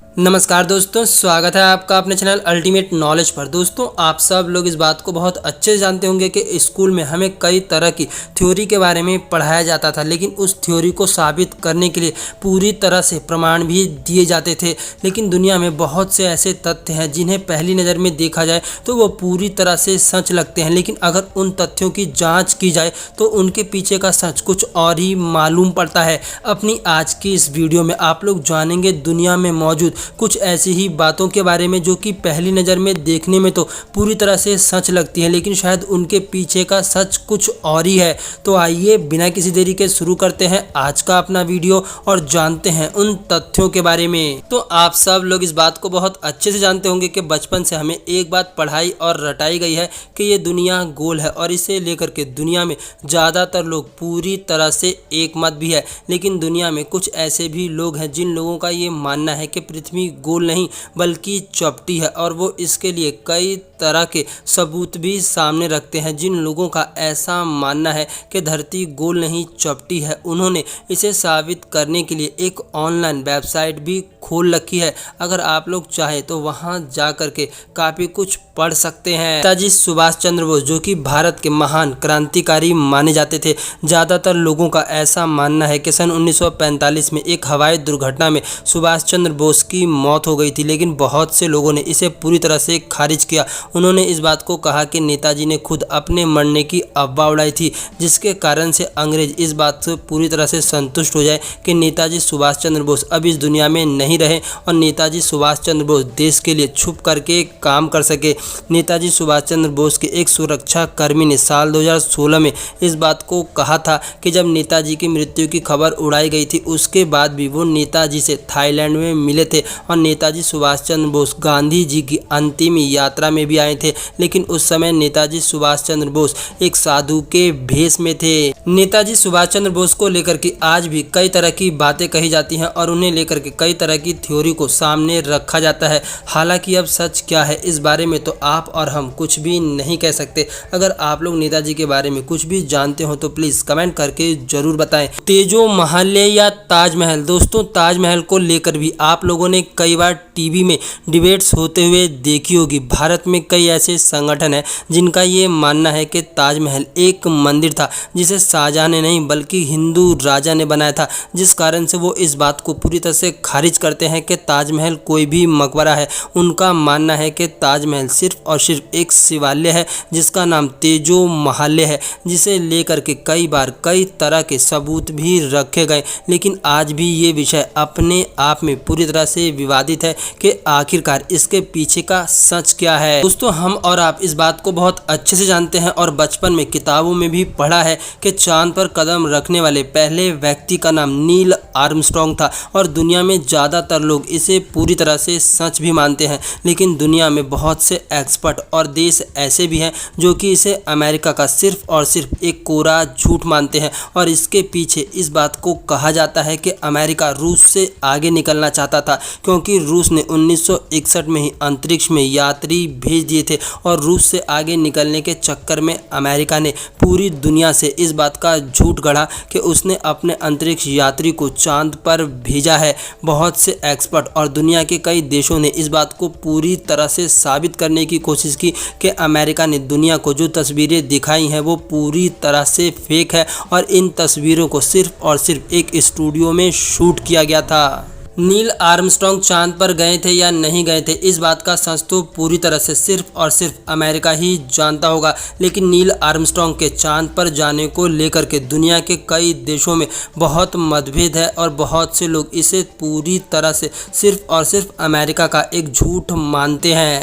नमस्कार दोस्तों, स्वागत है आपका अपने चैनल अल्टीमेट नॉलेज पर। दोस्तों, आप सब लोग इस बात को बहुत अच्छे से जानते होंगे कि स्कूल में हमें कई तरह की थ्योरी के बारे में पढ़ाया जाता था, लेकिन उस थ्योरी को साबित करने के लिए पूरी तरह से प्रमाण भी दिए जाते थे। लेकिन दुनिया में बहुत से ऐसे तथ्य हैं जिन्हें पहली नज़र में देखा जाए तो वो पूरी तरह से सच लगते हैं, लेकिन अगर उन तथ्यों की जाँच की जाए तो उनके पीछे का सच कुछ और ही मालूम पड़ता है। अपनी आज की इस वीडियो में आप लोग जानेंगे दुनिया में मौजूद कुछ ऐसी ही बातों के बारे में जो कि पहली नज़र में देखने में तो पूरी तरह से सच लगती है, लेकिन शायद उनके पीछे का सच कुछ और ही है। तो आइए बिना किसी देरी के शुरू करते हैं आज का अपना वीडियो और जानते हैं उन तथ्यों के बारे में। तो आप सब लोग इस बात को बहुत अच्छे से जानते होंगे कि बचपन से हमें एक बात पढ़ाई और रटाई गई है कि ये दुनिया गोल है, और इसे लेकर के दुनिया में ज़्यादातर लोग पूरी तरह से एक मत भी है। लेकिन दुनिया में कुछ ऐसे भी लोग हैं जिन लोगों का ये मानना है कि पृथ्वी गोल नहीं बल्कि चौपटी है, और वो इसके लिए कई तरह के सबूत भी सामने रखते हैं। जिन लोगों का ऐसा मानना है कि धरती गोल नहीं चौपटी है, उन्होंने इसे साबित करने के लिए एक ऑनलाइन वेबसाइट भी खोल रखी है। अगर आप लोग चाहे तो वहां जा कर के काफ़ी कुछ पढ़ सकते हैं। नेताजी सुभाष चंद्र बोस, जो कि भारत के महान क्रांतिकारी माने जाते थे, ज़्यादातर लोगों का ऐसा मानना है कि सन 1945 में एक हवाई दुर्घटना में सुभाष चंद्र बोस की मौत हो गई थी, लेकिन बहुत से लोगों ने इसे पूरी तरह से खारिज किया। उन्होंने इस बात को कहा कि नेताजी ने खुद अपने मरने की अफवाह उड़ाई थी, जिसके कारण से अंग्रेज इस बात से पूरी तरह से संतुष्ट हो जाए कि नेताजी सुभाष चंद्र बोस अब इस दुनिया में नहीं रहे और नेताजी सुभाष चंद्र बोस देश के लिए छुप करके काम कर सके। नेताजी सुभाष चंद्र बोस के एक सुरक्षा कर्मी ने साल 2016 में इस बात को कहा था कि जब नेताजी की मृत्यु की खबर उड़ाई गई थी, उसके बाद भी वो नेताजी से थाईलैंड में मिले थे और नेताजी सुभाष चंद्र बोस गांधी जी की अंतिम यात्रा में भी आए थे। लेकिन उस समय नेताजी सुभाष चंद्र बोस एक साधु के भेष में थे। नेताजी सुभाष चंद्र बोस को लेकर के आज भी कई तरह की बातें कही जाती हैं और उन्हें लेकर के कई तरह की थ्योरी को सामने रखा जाता है। हालांकि अब सच क्या है इस बारे में तो आप और हम कुछ भी नहीं कह सकते। अगर आप लोग नेताजी के बारे में कुछ भी जानते हो तो प्लीज़ कमेंट करके ज़रूर बताएं। तेजो महल या ताजमहल, दोस्तों ताजमहल को लेकर भी आप लोगों ने कई बार टीवी में डिबेट्स होते हुए देखी होगी। भारत में कई ऐसे संगठन हैं जिनका ये मानना है कि ताजमहल एक मंदिर था जिसे शाहजहां ने नहीं बल्कि हिंदू राजा ने बनाया था, जिस कारण से वो इस बात को पूरी तरह से खारिज करते हैं कि ताजमहल कोई भी मकबरा है। उनका मानना है कि ताजमहल सिर्फ और सिर्फ एक शिवालय है जिसका नाम तेजो महल है, जिसे लेकर के कई बार कई तरह के सबूत भी रखे गए। लेकिन आज भी ये विषय अपने आप में पूरी तरह से विवादित है कि आखिरकार इसके पीछे का सच क्या है। दोस्तों, हम और आप इस बात को बहुत अच्छे से जानते हैं और बचपन में किताबों में भी पढ़ा है कि चांद पर कदम रखने वाले पहले व्यक्ति का नाम नील आर्मस्ट्रॉन्ग था, और दुनिया में ज़्यादातर लोग इसे पूरी तरह से सच भी मानते हैं। लेकिन दुनिया में बहुत से एक्सपर्ट और देश ऐसे भी हैं जो कि इसे अमेरिका का सिर्फ और सिर्फ एक कोरा झूठ मानते हैं, और इसके पीछे इस बात को कहा जाता है कि अमेरिका रूस से आगे निकलना चाहता था, क्योंकि रूस ने 1961 में ही अंतरिक्ष में यात्री भेज दिए थे, और रूस से आगे निकलने के चक्कर में अमेरिका ने पूरी दुनिया से इस बात का झूठ गढ़ा कि उसने अपने अंतरिक्ष यात्री को चांद पर भेजा है। बहुत से एक्सपर्ट और दुनिया के कई देशों ने इस बात को पूरी तरह से साबित करने की कोशिश की कि अमेरिका ने दुनिया को जो तस्वीरें दिखाई हैं वो पूरी तरह से फेक है, और इन तस्वीरों को सिर्फ और सिर्फ एक स्टूडियो में शूट किया गया था। नील आर्मस्ट्रॉन्ग चांद पर गए थे या नहीं गए थे, इस बात का सच तो पूरी तरह से सिर्फ और सिर्फ अमेरिका ही जानता होगा। लेकिन नील आर्मस्ट्रॉन्ग के चांद पर जाने को लेकर के दुनिया के कई देशों में बहुत मतभेद है, और बहुत से लोग इसे पूरी तरह से सिर्फ और सिर्फ अमेरिका का एक झूठ मानते हैं।